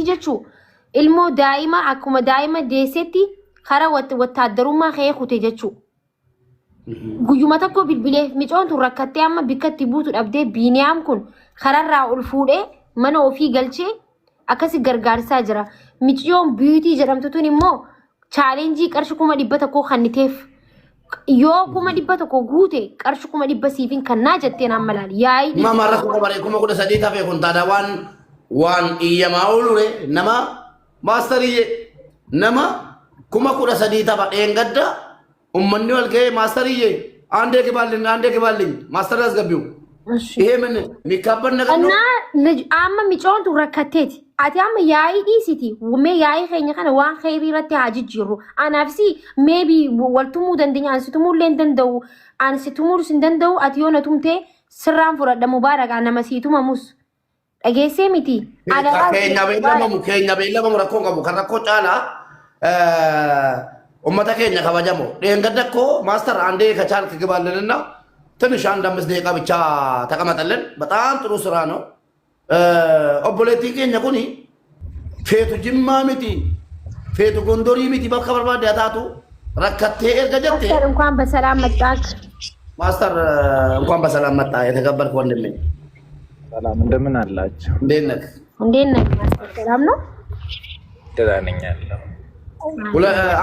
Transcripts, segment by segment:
jechu ilmoo daa'ima akkuma daa'ima deessetti kara wattaaddarummaa kee kute jechu guyyuma tokko bilbilee micoon tun rakkattee amma bikkatti buutu dhabdee biiniyaam kun kararraa ol fuudhee mana ofii galchee akkasi gargaarsaa jira micoon biitii jedhamtu tun immoo chaalenjii qarshii 100 kanniteef yoo 100 guute qarshii 100 siifin kannaa jetteen amma laali yaa'ii mama rakko bare 13 tafe kun taada waan iyyamaa oolure nama maastariye nama 13 tafa dheengadda ummanni walga'ee maastariye ande ke balin maastar asgabiu ይሄ ምን ሚካበር ነገር ነው እና አማ ሚጮን ተረከቴት አቲያም ያይ ዲሲቲ ወሜ ያይ ኸኝ ከነ ዋን ኸይሪረት ያጅጅሩ አናፍሲ ሜቢ ወልቱሙ ደንደኛ አንስቱሙ ለንደንደው አንስቱሙ ስንደንደው አቲዮነቱምቴ ስራን ፍረደ ሙባረክ አነመሲቱ ማሙስ አገሴ ሚቲ አዳ ከኛ በለሙ ረኮ ቀቡ ከረኮ ጫላ ኡመታ ከኛ ከበጀሞ ደንገደኮ ማስተር አንዴ ከቻልክ ግባልንና ትንሽ አንድ 5 ደቂቃ ብቻ ተቀመጠልን በጣም ጥሩ ስራ ነው ኦቦሌቲኬኛ ኩኒ ፌቱ ጅማ ሚቲ ፌቱ ጎንዶሪ ሚቲ በከበርባዳ ያታቱ ረከቴ እርገጀቴ እንኳን በሰላም መጣክ ማስተር እንኳን በሰላም መጣ የተከበርክ ወንድሜ ሰላም እንደምን አላችሁ እንዴት ነህ ማስተር ሰላም ነው ደዳነኛለሁ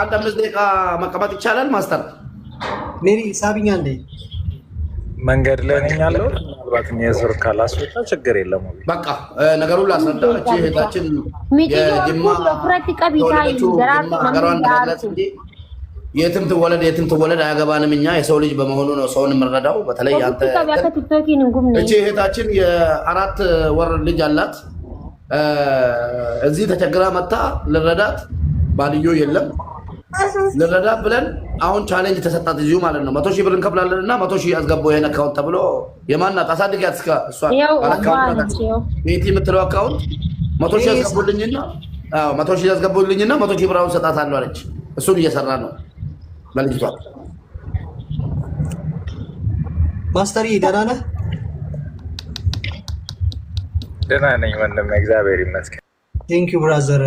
አንድ 5 ደቂቃ መቀመጥ ይቻላል ማስተር ሜሪ ሳቢኛ እንዴ መንገድ ላይ ነኝ ያለው ምናልባት የዞር ካላስወጣ ችግር የለም በቃ ነገሩን ላስረዳ እቺ እህታችን የጅማ ፕራክቲካ ቢታይ ደራቱ የትም ትወለድ አያገባንም እኛ የሰው ልጅ በመሆኑ ነው ሰውን የምንረዳው በተለይ አንተ እቺ እህታችን የ4 ወር ልጅ አላት እዚህ ተቸግራ መጣ ልረዳት ባልዮ የለም ልረዳት ብለን አሁን ቻሌንጅ ተሰጣት እዚሁ ማለት ነው 100 ሺህ ብር እንከፍላለንና 100 ሺህ አስገባው ይሄን አካውንት ተብሎ የማናት አሳድጋት እስከ እሷ አካውንት ቤቲ የምትለው አካውንት 100 ሺህ አስገቡልኝና 100 ሺህ አስገቡልኝና 100 ሺህ ብር አሁን ሰጣታለሁ አለች እሱን እየሰራ ነው በልጅቷ ማስተር ደህና ነህ ደህና ነኝ ወንድም እግዚአብሔር ይመስገን ቴንክ ዩ ብራዘር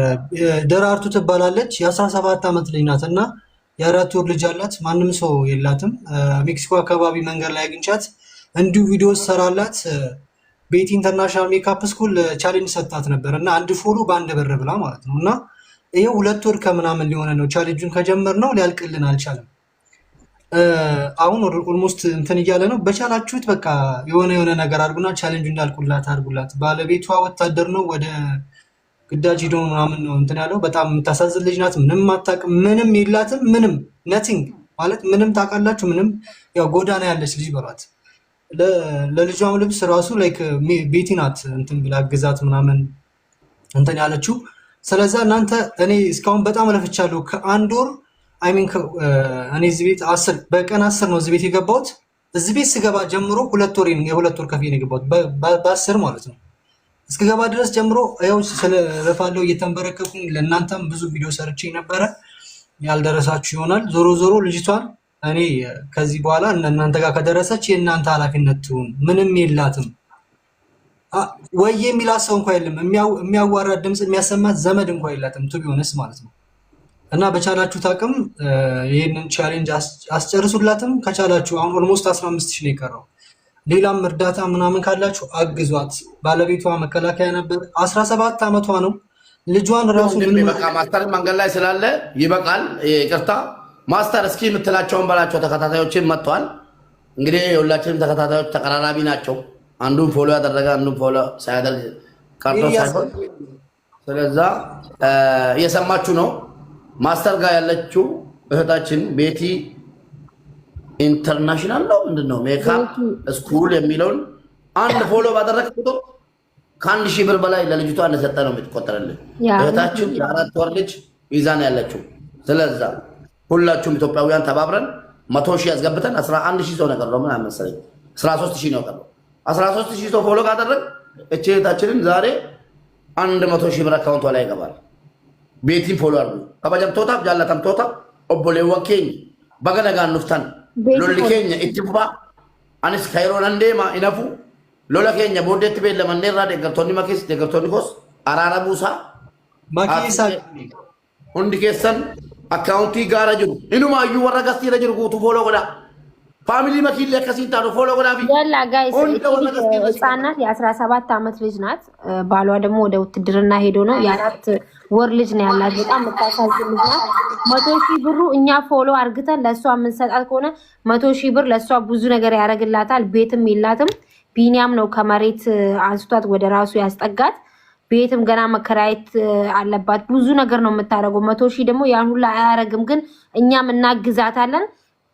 ደራርቱ ትባላለች የ17 አመት ልጅ ናትና የ4 ወር ልጅ አላት ማንም ሰው የላትም ሜክሲኮ አካባቢ መንገድ ላይ አግኝቻት እንዲሁ ቪዲዮ ሰራላት ቤት ኢንተርናሽናል ሜካፕ ስኩል ቻሌንጅ ሰጣት ነበርና አንድ ፎሎ በአንድ ብር ብላ ማለት ነውና ይሄ 2 ወር ከምናምን ሊሆነ ነው ቻሌንጁን ከጀመርነው ሊያልቅልን አልቻለም አሁን ኦልሞስት እንትን እያለ ነው በቻላችሁት በቃ የሆነ ነገር አድርጉና ቻሌንጁ እንዳልቁላት ባለቤቷ ወታደር ነው ወደ ግዳጅ ሄዶ ምናምን ነው እንትን ያለው በጣም የምታሳዝን ልጅ ናት ምንም አታውቅም ምንም የላትም ምንም ነቲንግ ማለት ምንም ታውቃላችሁ ምንም ያው ጎዳና ያለች ልጅ በሏት ለልጇም ልብስ ራሱ ላይክ ቤቲ ናት እንትን ብላ ግዛት ምናምን እንትን ያለችው ስለዚህ እናንተ እኔ እስካሁን በጣም ለፍቻለሁ ከአንድ ወር አይ ሚን እኔ እዚህ ቤት 10 በቀን 10 ነው እዚህ ቤት የገባሁት እዚህ ቤት ስገባ ጀምሮ 2 ወር የ2 ወር ከፊ ነው የገባሁት በ10 ማለት ነው እስከገባ ድረስ ጀምሮ ያው ስለለፋለው እየተንበረከኩኝ ለእናንተም ብዙ ቪዲዮ ሰርቼ ነበረ ያልደረሳችሁ ይሆናል ዞሮ ልጅቷን እኔ ከዚህ በኋላ እናንተ ጋር ከደረሰች የእናንተ ኃላፊነት ትሁን ምንም የላትም ወይ የሚላሰው እንኳን የለም የሚያዋራ ድምጽ የሚያሰማት ዘመድ እንኳን የላትም ቱ ቢሆንስ ማለት ነው እና በቻላችሁ ታቅም ይሄንን ቻሌንጅ አስጨርሱላትም ከቻላችሁ አሁን ኦልሞስት 15000 ነው የቀረው ሌላም እርዳታ ምናምን ካላችሁ አግዟት ባለቤቷ መከላከያ ነበር 17 አመቷ ነው ልጇን ራሱ ምን በቃ ማስተር መንገድ ላይ ስላለ ይበቃል ይቅርታ ማስተር እስኪ የምትላቸውን ባላቸው ተከታታዮችን መጥቷል እንግዲህ ሁላችንም ተከታታዮች ተቀራራቢ ናቸው አንዱን ፎሎ ያደረገ አንዱን ፎሎ ሳያደርግ ካርቶ ሳይሆን ስለዛ እየሰማችሁ ነው ማስተር ጋር ያለችው እህታችን ቤቲ ኢንተርናሽናል ነው ምንድነው ሜካፕ ስኩል የሚለውን አንድ ፎሎ ባደረክ ቁጥር ከአንድ ሺህ ብር በላይ ለልጅቷ እንደሰጠ ነው የምትቆጠረልን እህታችን የ4 ወር ልጅ ይዛን ያለችው ስለዛ ሁላችሁም ኢትዮጵያውያን ተባብረን 100 ሺህ ያስገብተን 11000 ሰው ነገር ነው ምናምን መሰለኝ 13000 ነው ቀረው 13000 ሰው ፎሎ ካደረግ እቺ እህታችንን ዛሬ 100 ሺህ ብር አካውንቷ ላይ ይገባል ቤቲን ፎሎ አድርጉ ከበጀምቶታ ጃላተምቶታ ኦቦሌ ወኬኝ በገነጋ ንፍታን ሎሊ ኬኛ ኢትባ አንስ ካይሮን አንዴማ ኢነፉ ሎላ ኬኛ ቦዴት ቤለ ማንዴራ ደገርቶኒ ማኪስ ደገርቶኒ ኮስ አራራ ሙሳ Makisa. Hundi keessan akkaawuntii gaara jiru. Inumaayyuu warra gastiira jiru guutuu fooloo godhaa. Faamilii makiillee akkasiin taanu fooloo godhaa fi ያላ ጋይስ ህፃናት የ17 ዓመት ልጅ ናት። ባሏ ደግሞ ወደ ውትድርና ሄዶ ነው። የ4 ወር ልጅ ነው ያላት። በጣም የምታሳዝን ልጅ ናት። 100,000 ብሩ እኛ ፎሎ አርግተን ለሷ የምንሰጣት ከሆነ 100,000 ብር ለሷ ብዙ ነገር ያደርግላታል። ቤትም የላትም። ቢኒያም ነው ከመሬት አንስቷት ወደ ራሱ ያስጠጋት። ቤትም ገና መከራየት አለባት። ብዙ ነገር ነው የምታደርገው። 100,000 ደግሞ ያን ሁሉ አያረግም። ግን እኛም እናግዛታለን።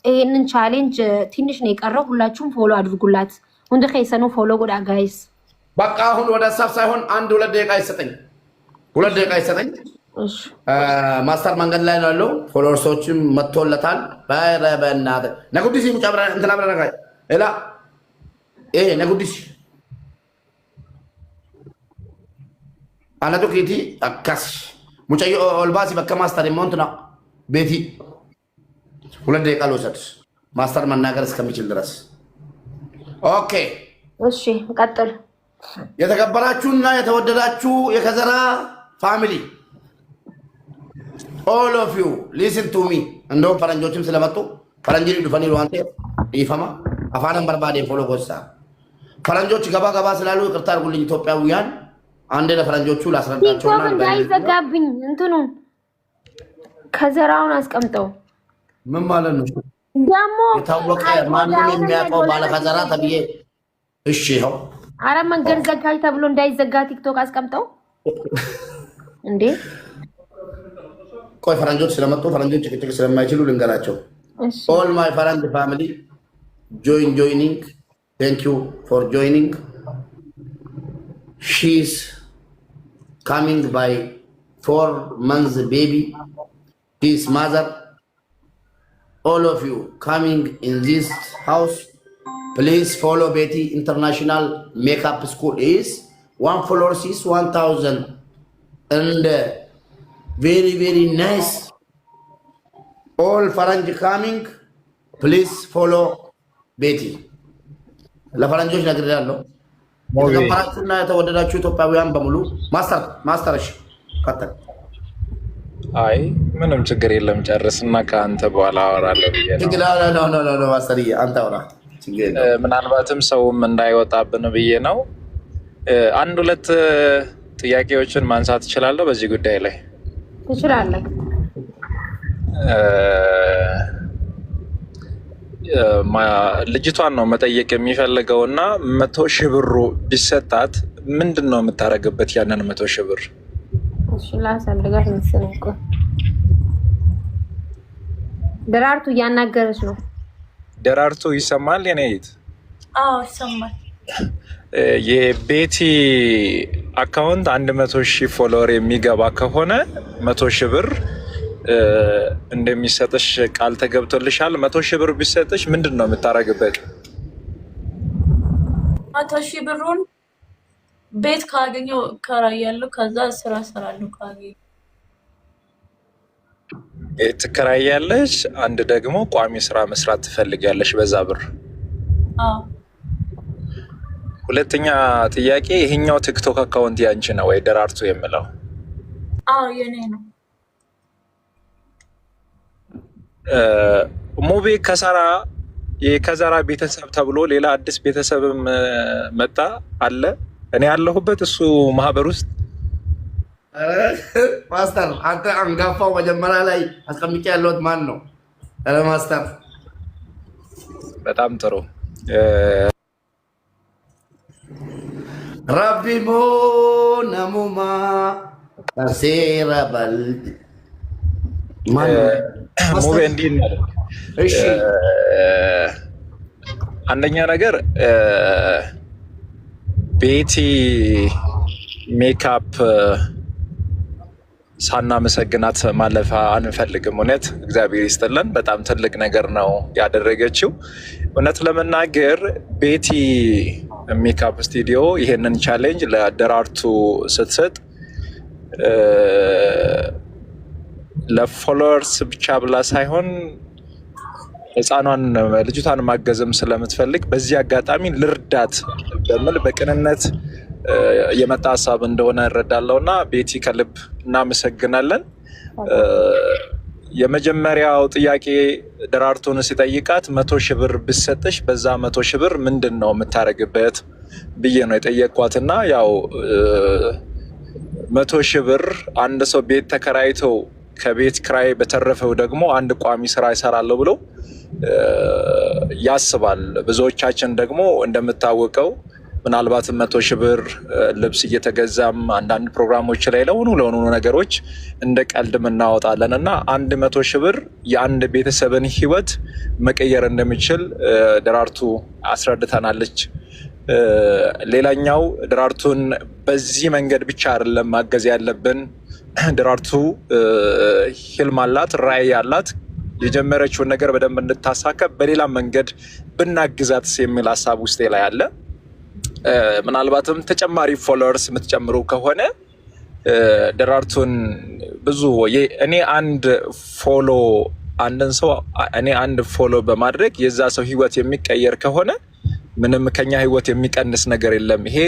ይሄንን ቻሌንጅ ትንሽ ነው የቀረው። ሁላችሁም ፎሎ አድርጉላት። ወንደ ከይሰኑ ፎሎ ጎዳ ጋይስ። በቃ አሁን ወደ ሀሳብ ሳይሆን 1-2 ደቂቃ ይሰጠኝ። 2 ደቂቃ ይሰጠኝ። እሺ ማስተር መንገድ ላይ ነው ያለው። ፎሎወርሶችም መጥቶለታል። በእናትህ ነጉዲስ ሙጫብራ እንትና ብራ ጋር ኤላ ነጉዲስ አናቶ ኬቲ አካስ ሙጫዮ ኦልባሲ በከ ማስተር ሞንትና ቤቲ 2 ደቂቃ ልውሰድ ማስተር መናገር እስከሚችል ድረስ። ኦኬ እሺ ቀጥል። የተከበራችሁና የተወደዳችሁ የከዘራ ፋሚሊ all of you listen to me። እንደው ፈረንጆችም ስለመጡ ፈረንጅ ዱፈኒ ዋንቴ ይፈማ አፋንም በርባዴ ፎሎ ጎሳ ፈረንጆች ገባ ገባ ስላሉ ይቅርታ አድርጉልኝ ኢትዮጵያውያን። አንዴ ለፈረንጆቹ ላስረዳቸውና እንዳይዘጋብኝ እንትኑን ከዘራውን አስቀምጠው። ምን ማለት ነው? ደሞ የታወቀ ማንም የሚያውቀው ባለ ከዘራ ተብዬ እሺ ይኸው አረ መንገድ ዘጋኝ ተብሎ እንዳይዘጋ ቲክቶክ አስቀምጠው እንዴ። ቆይ ፈረንጆች ስለመጡ ፈረንጆች ጭቅጭቅ ስለማይችሉ ልንገራቸው። all my friend family joining, thank you for joining. She's coming by 4 months baby, his mother. All of you coming in this house, please follow Betty International Makeup School. Is 1 followers is 1,000 and very very nice. All Faranj coming, please follow Betty. La Faranjoች ነግሬያለሁ። የተከበራችሁና የተወደዳችሁ ኢትዮጵያውያን በሙሉ ማስተር እሺ ቀጥል። አይ ምንም ችግር የለም ጨርስና ከአንተ በኋላ አወራለሁ ብዬ ነው። ችግር ነው ማስተርዬ አንተ አውራ። ችግር ምናልባትም ሰውም እንዳይወጣብን ብዬ ነው። 1-2 ጥያቄዎችን ማንሳት እችላለሁ በዚህ ጉዳይ ላይ። ትችላለህ። ልጅቷን ነው መጠየቅ የሚፈልገውና 100,000 ብሩ ቢሰጣት ምንድን ነው የምታረግበት ያንን 100,000 ብር? እሺ ላሳልጋት እንስነቆ ደራርቱ እያናገረች ነው። ደራርቱ ይሰማል? የኔት አዎ ይሰማል። የቤቲ አካውንት 100,000 ፎሎወር የሚገባ ከሆነ 100,000 ብር እንደሚሰጥሽ ቃል ተገብቶልሻል። 100,000 ብር ቢሰጥሽ ምንድን ነው የምታረግበት? 100,000 ብሩን ቤት ካገኘው እከራያለሁ፣ ከዛ ስራ እሰራለሁ። ካገኘው ቤት ትከራያለሽ፣ አንድ ደግሞ ቋሚ ስራ መስራት ትፈልጊያለሽ በዛ ብር። አዎ። ሁለተኛ ጥያቄ ይሄኛው ቲክቶክ አካውንት ያንቺ ነው ወይ ደራርቱ የምለው? አዎ የኔ ነው። ሙቤ የከዘራ ቤተሰብ ተብሎ ሌላ አዲስ ቤተሰብም መጣ አለ። እኔ ያለሁበት እሱ ማህበር ውስጥ ማስተር አንተ አንጋፋው መጀመሪያ ላይ አስቀምጬ ያለሁት ማን ነው? አረ ማስተር በጣም ጥሩ። ረቢሞ ነሙማ ተርሴራ በል ሙቤ እንዲህ ነው። እሺ አንደኛ ነገር ቤቲ ሜካፕ ሳናመሰግናት ማለፍ አንፈልግም። እውነት እግዚአብሔር ይስጥልን። በጣም ትልቅ ነገር ነው ያደረገችው። እውነት ለመናገር ቤቲ ሜካፕ ስቱዲዮ ይሄንን ቻሌንጅ ለደራርቱ ስትሰጥ ለፎሎወርስ ብቻ ብላ ሳይሆን ህፃኗን ልጅቷን ማገዝም ስለምትፈልግ በዚህ አጋጣሚ ልርዳት በሚል በቅንነት የመጣ ሀሳብ እንደሆነ እረዳለሁና ቤቲ ከልብ እናመሰግናለን። የመጀመሪያው ጥያቄ ደራርቱን ሲጠይቃት 100,000 ብር ብሰጥሽ በዛ 100,000 ብር ምንድን ነው የምታደርግበት ብዬ ነው የጠየቅኳትና ያው 100,000 ብር አንድ ሰው ቤት ተከራይቶ ከቤት ክራይ በተረፈው ደግሞ አንድ ቋሚ ስራ ይሰራለሁ ብሎ ያስባል። ብዙዎቻችን ደግሞ እንደምታወቀው ምናልባት 100,000 ብር ልብስ እየተገዛም አንዳንድ ፕሮግራሞች ላይ ለሆኑ ነገሮች እንደ ቀልድ እናወጣለን እና 100,000 ብር የአንድ ቤተሰብን ህይወት መቀየር እንደሚችል ደራርቱ አስረድተናለች። ሌላኛው ደራርቱን በዚህ መንገድ ብቻ አይደለም ማገዝ ያለብን። ደራርቱ ህልም አላት፣ ራዕይ አላት። የጀመረችውን ነገር በደንብ እንድታሳካ በሌላ መንገድ ብናግዛት የሚል ሀሳብ ውስጤ ላይ አለ። ምናልባትም ተጨማሪ ፎሎወርስ የምትጨምሩ ከሆነ ደራርቱን ብዙ እኔ አንድ ፎሎ በማድረግ የዛ ሰው ህይወት የሚቀየር ከሆነ ምንም ከኛ ህይወት የሚቀንስ ነገር የለም። ይሄ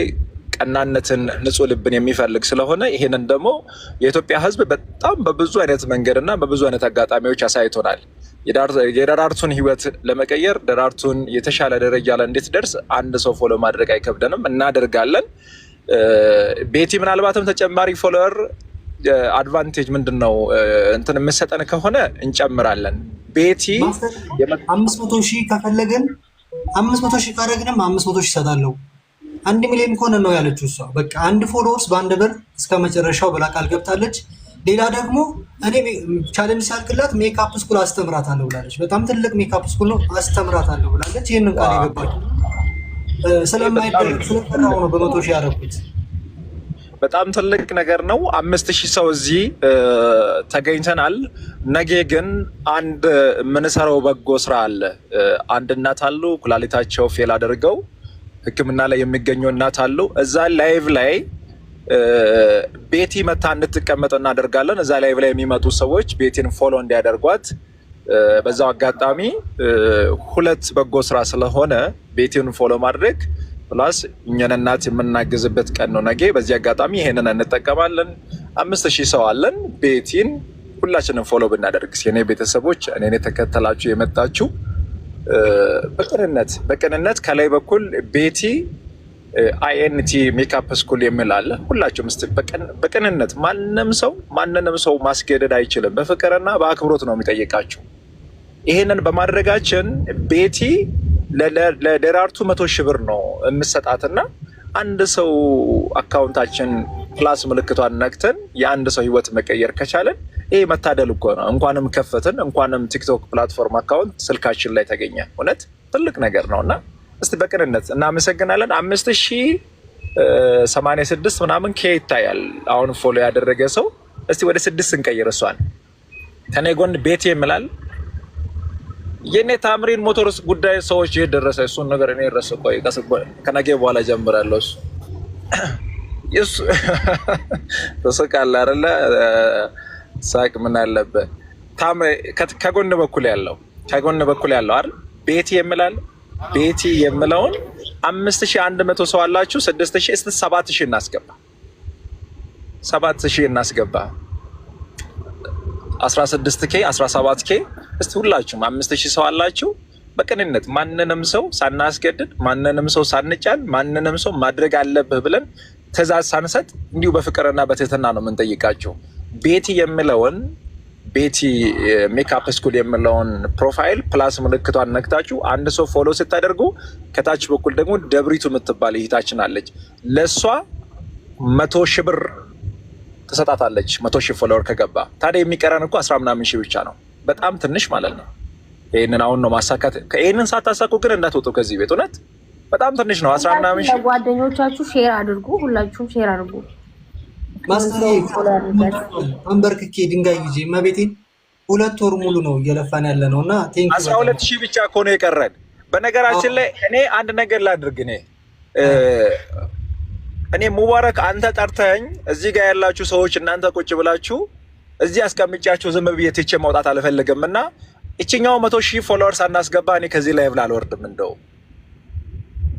ቀናነትን፣ ንጹህ ልብን የሚፈልግ ስለሆነ ይሄንን ደግሞ የኢትዮጵያ ህዝብ በጣም በብዙ አይነት መንገድና በብዙ አይነት አጋጣሚዎች አሳይቶናል። የደራርቱን ህይወት ለመቀየር ደራርቱን የተሻለ ደረጃ ላይ እንድትደርስ አንድ ሰው ፎሎ ማድረግ አይከብደንም፣ እናደርጋለን። ቤቲ ምናልባትም ተጨማሪ ፎሎወር አድቫንቴጅ ምንድነው እንትን የምሰጠን ከሆነ እንጨምራለን። ቤቲ 500,000 ከፈለግን 500,000 ካደረግንም 500,000 ይሰጣለሁ። 1 ሚሊዮን ከሆነ ነው ያለችው እሷ። በቃ አንድ ፎሎወርስ በአንድ ብር እስከ መጨረሻው ብላ ቃል ገብታለች። ሌላ ደግሞ እኔ ቻሌንጅ ሳልክላት ሜካፕ ስኩል አስተምራታለሁ ብላለች። በጣም ትልቅ ሜካፕ ስኩል ነው አስተምራታለሁ ብላለች። ይህንን ቃል የገባችው ስለማይደረግ ስለፈራው ነው በ100,000 ያደረኩት። በጣም ትልቅ ነገር ነው። 5,000 ሰው እዚህ ተገኝተናል። ነገ ግን አንድ የምንሰራው በጎ ስራ አለ። አንድ እናት አሉ ኩላሊታቸው ፌል አድርገው ሕክምና ላይ የሚገኙ እናት አሉ። እዛ ላይቭ ላይ ቤቲ መታ እንድትቀመጥ እናደርጋለን። እዛ ላይቭ ላይ የሚመጡ ሰዎች ቤቲን ፎሎ እንዲያደርጓት በዛው አጋጣሚ 2 በጎ ስራ ስለሆነ ቤቲን ፎሎ ማድረግ ፕላስ እኛን እናት የምናግዝበት ቀን ነው ነገ። በዚህ አጋጣሚ ይሄንን እንጠቀማለን። 5,000 ሰው አለን። ቤቲን ሁላችንም ፎሎ ብናደርግ የኔ ቤተሰቦች እኔን የተከተላችሁ የመጣችሁ በቅንነት ከላይ በኩል ቤቲ INT ሜካፕ ስኩል የሚል አለ። ሁላችሁም እስቲ በቅንነት ማንንም ሰው ማስገደድ አይችልም። በፍቅርና በአክብሮት ነው የሚጠይቃችሁ። ይሄንን በማድረጋችን ቤቲ ለደራርቱ 100,000 ብር ነው የምሰጣትና አንድ ሰው አካውንታችን ፕላስ ምልክቷን ነክተን የአንድ ሰው ህይወት መቀየር ከቻለን ይሄ መታደል እኮ ነው። እንኳንም ከፈትን፣ እንኳንም ቲክቶክ ፕላትፎርም አካውንት ስልካችን ላይ ተገኘ። እውነት ትልቅ ነገር ነውና እስቲ በቅንነት እናመሰግናለን። 5,086 ምናምን ይታያል አሁን ፎሎ ያደረገ ሰው። እስቲ ወደ 6 እንቀይር። እሷን ከኔ ጎን ቤት ይምላል። የኔ ታምሪን ሞተርስ ጉዳይ ሰዎች የደረሰ እሱን ነገር እኔ ረስ ቆይ ከነገ በኋላ ጀምራለሁ። እሱ ተሰቃለ አይደለ? ሳቅ ምን አለበት? ከጎን በኩል ያለው አይደል? ቤቲ ይምላል። ቤቲ የምለውን 5,100 ሰው አላችሁ። 6,000 እስቲ 7,000 እናስገባ። 7,000 እናስገባ። 16K 17K እስቲ ሁላችሁም 5,000 ሰው አላችሁ። በቅንነት ማንንም ሰው ሳናስገድድ፣ ማንንም ሰው ሳንጫን፣ ማንንም ሰው ማድረግ አለብህ ብለን ትዕዛዝ ሳንሰጥ እንዲሁ በፍቅርና በትህትና ነው የምንጠይቃችሁ። ቤቲ የምለውን ቤቲ ሜካፕ ስኩል የምለውን ፕሮፋይል ፕላስ ምልክቷን ነክታችሁ አንድ ሰው ፎሎ ስታደርጉ ከታች በኩል ደግሞ ደብሪቱ የምትባል እህታችን አለች። ለሷ 100,000 ብር ትሰጣታለች። 100,000 ፎሎወር ከገባ ታዲያ የሚቀረን እኮ 10 ምናምን ሺህ ብቻ ነው። በጣም ትንሽ ማለት ነው። ይሄንን አሁን ነው ማሳካት። ይሄንን ሳታሳኩ ግን እንዳትወጡ ከዚህ ቤት። እውነት በጣም ትንሽ ነው። 10 ምናምን ሺህ ጓደኞቻችሁ ሼር አድርጉ። ሁላችሁም ሼር አድርጉ። አንበርክኬ ድንጋይ ይዤ መቤቴን 2 ወር ሙሉ ነው እየለፋን ያለ ነው እና 12,000 ብቻ እኮ ነው የቀረን። በነገራችን ላይ እኔ አንድ ነገር ላድርግ። እኔ ሙባረክ አንተ ጠርተኝ እዚህ ጋር ያላችሁ ሰዎች እናንተ ቁጭ ብላችሁ እዚህ አስቀምጫችሁ ዝም ብዬ ትቼ መውጣት አልፈልግም እና እቺኛው 100,000 ፎሎወርስ አናስገባ እኔ ከዚህ ላይ አልወርድም እንደው።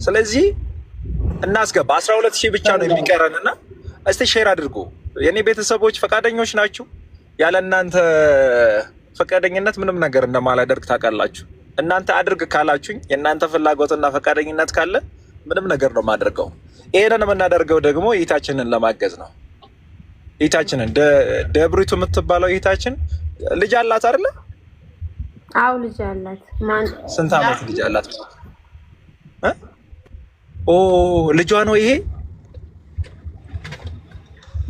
ስለዚህ እናስገባ። 12,000 ብቻ ነው የሚቀረንና እስቲ ሼር አድርጉ። የኔ ቤተሰቦች ፈቃደኞች ናችሁ? ያለ እናንተ ፈቃደኝነት ምንም ነገር እንደማላደርግ ታውቃላችሁ። እናንተ አድርግ ካላችሁኝ የእናንተ ፍላጎትና ፈቃደኝነት ካለ ምንም ነገር ነው የማደርገው። ይሄንን የምናደርገው ደግሞ እህታችንን ለማገዝ ነው። እህታችንን ደብሪቱ የምትባለው እህታችን ልጅ አላት አይደለ? አዎ ልጅ አላት። ማን ስንት ዓመት ልጅ አላት? ልጇ ነው ይሄ?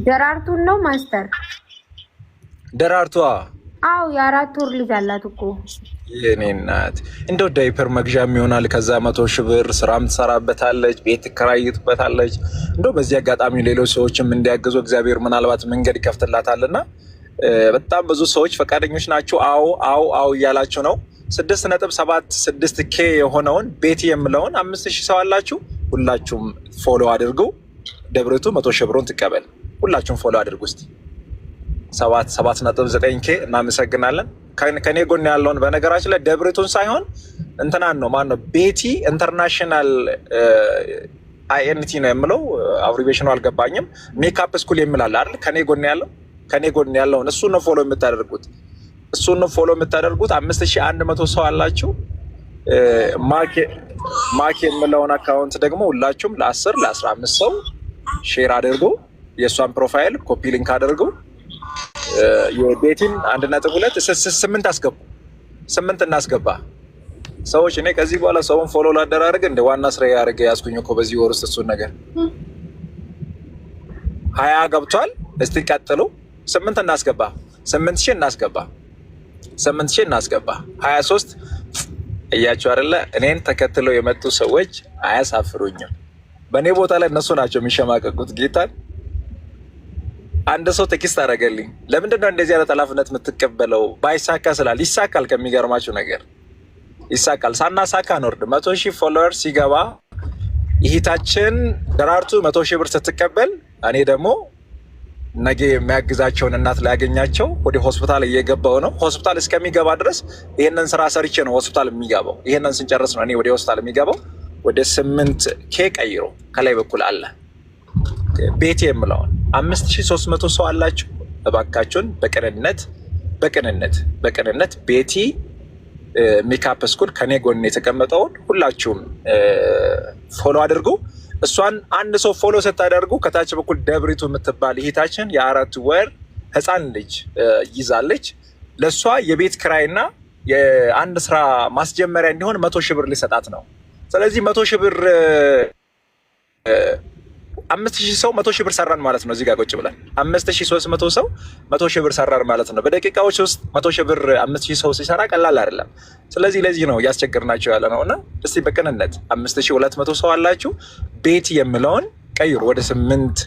ደራርቱን ነው ማስተር ደራርቷ? አዎ የ4 ወር ልጅ አላት እኮ የኔ እናት። እንደው ዳይፐር መግዣም ይሆናል። ከዛ 100,000 ብር ስራም ትሰራበታለች፣ ቤት ትከራይበታለች። እንደው በዚህ አጋጣሚ ሌሎች ሰዎችም እንዲያግዙ እግዚአብሔር ምናልባት መንገድ ይከፍትላታልና በጣም ብዙ ሰዎች ፈቃደኞች ናቸው። አዎ እያላችሁ ነው። 6.76K የሆነውን ቤቲ የምለውን 5,000 ሰው አላችሁ። ሁላችሁም ፎሎ አድርጉ። ደብሪቱ 100,000 ብሩን ትቀበል። ሁላችሁም ፎሎ አድርጉ። እስቲ 7.9K እናመሰግናለን። ከኔ ጎን ያለውን በነገራችን ላይ ደብሪቱን ሳይሆን እንትናን ነው ማነው ቤቲ ኢንተርናሽናል INT ነው የምለው። አብሪቬሽኑ አልገባኝም። ሜካፕ ስኩል የምላል አይደል? ከኔ ጎን ያለውን እሱ ነው ፎሎ የምታደርጉት። 5100 ሰው አላችሁ። ማክ የምለውን አካውንት ደግሞ ሁላችሁም ለ10 ለ15 ሰው ሼር አድርጉ። የእሷን ፕሮፋይል ኮፒ ሊንክ አድርጉ። የቤቲን 1.2 8 አስገቡ። 8 እናስገባ ሰዎች። እኔ ከዚህ በኋላ ሰውን ፎሎ ላደራርግ እንደ ዋና ስራ ያደርገ ያስኩኝ እኮ በዚህ ወር ውስጥ እሱን ነገር 20 ገብቷል። እስቲ ቀጥሉ። 8 እናስገባ። 8,000 እናስገባ። 23 እያችሁ አይደለ? እኔን ተከትለው የመጡ ሰዎች አያሳፍሩኝም። በእኔ ቦታ ላይ እነሱ ናቸው የሚሸማቀቁት። ጌታን አንድ ሰው ቴክስት አደረገልኝ። ለምንድን ነው እንደዚህ አይነት ኃላፊነት የምትቀበለው? ባይሳካ ስላል ይሳካል። ከሚገርማችሁ ነገር ይሳካል። ሳናሳካ አንወርድ። 100,000 ፎሎወር ሲገባ ይሂታችን ደራርቱ 100,000 ብር ስትቀበል እኔ ደግሞ ነገ የሚያግዛቸውን እናት ላያገኛቸው ወደ ሆስፒታል እየገባው ነው። ሆስፒታል እስከሚገባ ድረስ ይህንን ስራ ሰርቼ ነው ሆስፒታል የሚገባው። ይህንን ስንጨርስ ነው እኔ ወደ ሆስፒታል የሚገባው። ወደ 8K ቀይሮ ከላይ በኩል አለ ቤቲ የምለውን 5300 ሰው አላችሁ። እባካችሁን በቅንነት ቤቲ ሜካፕ ስኩል ከኔ ጎን የተቀመጠውን ሁላችሁም ፎሎ አድርጉ። እሷን አንድ ሰው ፎሎ ስታደርጉ ከታች በኩል ደብሪቱ የምትባል እህታችን የ4 ወር ህፃን ልጅ ይዛለች። ለእሷ የቤት ክራይና የአንድ ስራ ማስጀመሪያ እንዲሆን 100,000 ብር ሊሰጣት ነው። ስለዚህ 100,000 ብር 5,000 ሰው 100,000 ብር ሰራን ማለት ነው። እዚህ ጋር ቁጭ ብለን 5,300 ሰው 100,000 ብር ሰራን ማለት ነው። በደቂቃዎች ውስጥ 100,000 ብር 5,000 ሰው ሲሰራ ቀላል አይደለም። ስለዚህ ለዚህ ነው እያስቸገርናቸው ያለ ነው። እና እስቲ በቅንነት 5,200 ሰው አላችሁ። ቤቲ የምለውን ቀይሩ ወደ 8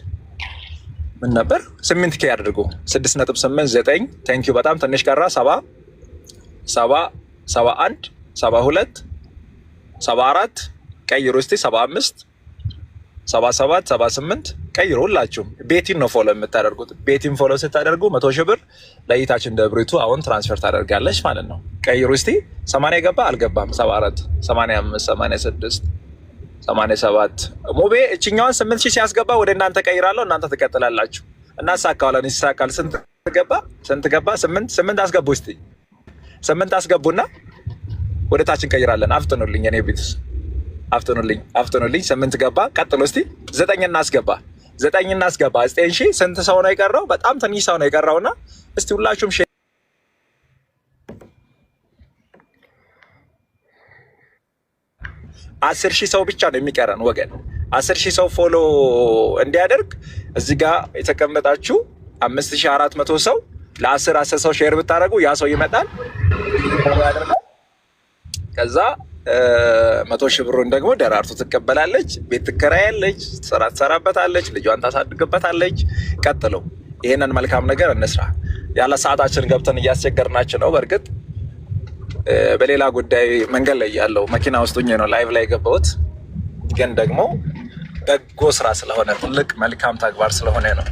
ምን ነበር 8K አድርጉ። 6.89 ቴንኪዩ። በጣም ትንሽ ቀራ። 70 71 72 74 ቀይሩ እስቲ 75 77 78 ቀይሩ። ሁላችሁም ቤቲን ነው ፎሎ የምታደርጉት። ቤቲን ፎሎ ስታደርጉ 100,000 ብር ለይታችን ደብሪቱ አሁን ትራንስፈር ታደርጋለች ማለት ነው። ቀይሩ እስቲ 80 ገባ አልገባም? 74 85 86 87 ሙቤ እችኛዋን 8,000 ሲያስገባ ወደ እናንተ ቀይራለሁ። እናንተ ትቀጥላላችሁ። እናሳካዋለን። ይሳካል። ስንት ገባ? 8 አስገቡ እስቲ 8 አስገቡና ወደ ታችን ቀይራለን። አፍጥኑልኝ የኔ ቤትስ አፍጥኑልኝ 8 ገባ። ቀጥሎ እስቲ 9 እናስገባ። 9,000 ስንት ሰው ነው የቀረው? በጣም ትንሽ ሰው ነው የቀረውና እስቲ ሁላችሁም 10,000 ሰው ብቻ ነው የሚቀረን ወገን። 10,000 ሰው ፎሎ እንዲያደርግ እዚህ ጋር የተቀመጣችሁ 5,400 ሰው ለ10 ሰው ሼር ብታደርጉ ያ ሰው ይመጣል። ከዛ 100,000 ብሩን ደግሞ ደራርቱ ትቀበላለች። ቤት ትከራያለች፣ ስራ ትሰራበታለች፣ ልጇን ታሳድግበታለች። ቀጥለው ይሄንን መልካም ነገር እንስራ። ያለ ሰዓታችን ገብተን እያስቸገርናችሁ ነው። በእርግጥ በሌላ ጉዳይ መንገድ ላይ ያለው መኪና ውስጥ ሆኜ ነው ላይቭ ላይ የገባሁት። ግን ደግሞ በጎ ስራ ስለሆነ ትልቅ መልካም ተግባር ስለሆነ ነው።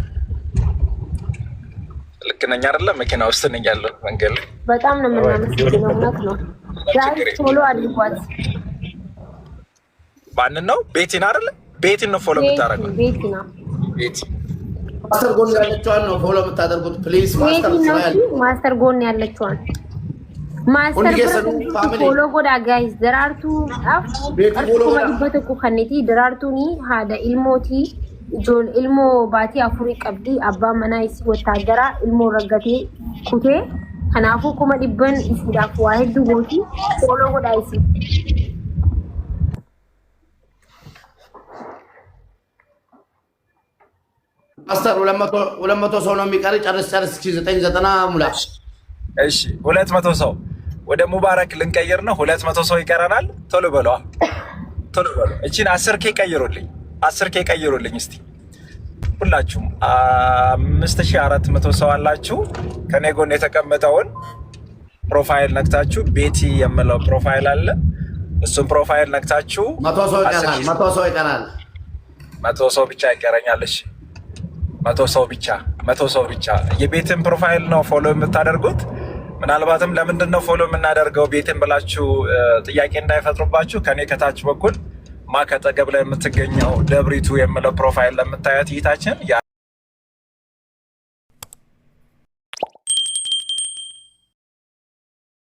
ልክ ነኝ አይደለም? መኪና ውስጥ ነኝ ያለው መንገድ ላይ። በጣም ነው የምናመሰግነው። እውነት ነው። ዛሬ ቶሎ አድርጓት። ማንን ነው? ቤቲን አይደለ? ቤቲን ነው ፎሎ የምታደርገው? ቤቲ ነው። ቤቲ ማስተር ጎን ያለችዋን ነው ፎሎ የምታደርጉት ፕሊዝ። ማስተር ጎን ያለችዋን ማስተር ፎሎ ጎዳ ጋይስ። ደራርቱ በተኩ ከነቲ ደራርቱኒ ሃዳ ኢልሞቲ ጆል ኢልሞ ባቲ አፍሪ ቀብዲ አባ መናይስ ወታደራ ኢልሞ ረገቴ ኩቴ ከናፉ ኩመ ዲበን ኢስዳፍ ዋሂድ ቦቲ ፎሎ ጎዳ ይሲ ማስተር 200 ሰው ነው የሚቀር። ጨርስ 990 ሙላ። እሺ 200 ሰው ወደ ሙባረክ ልንቀይር ነው። 200 ሰው ይቀረናል። ቶሎ በሏ ቶሎ በሉ። እቺን 10K ቀይሩልኝ፣ 10K ቀይሩልኝ እስቲ ሁላችሁም። 5400 ሰው አላችሁ። ከኔ ጎን የተቀመጠውን ፕሮፋይል ነክታችሁ ቤቲ የምለው ፕሮፋይል አለ። እሱን ፕሮፋይል ነክታችሁ 100 ሰው ይቀራል። 100 ሰው ይቀራል። 100 ሰው ብቻ ይቀረኛል። እሺ 100 ሰው ብቻ 100 ሰው ብቻ። የቤትን ፕሮፋይል ነው ፎሎ የምታደርጉት። ምናልባትም ለምንድን ነው ፎሎ የምናደርገው ቤትን ብላችሁ ጥያቄ እንዳይፈጥሩባችሁ ከኔ ከታች በኩል ማከጠገብ ላይ የምትገኘው ደብሪቱ የምለው ፕሮፋይል ለምታያት ይታችን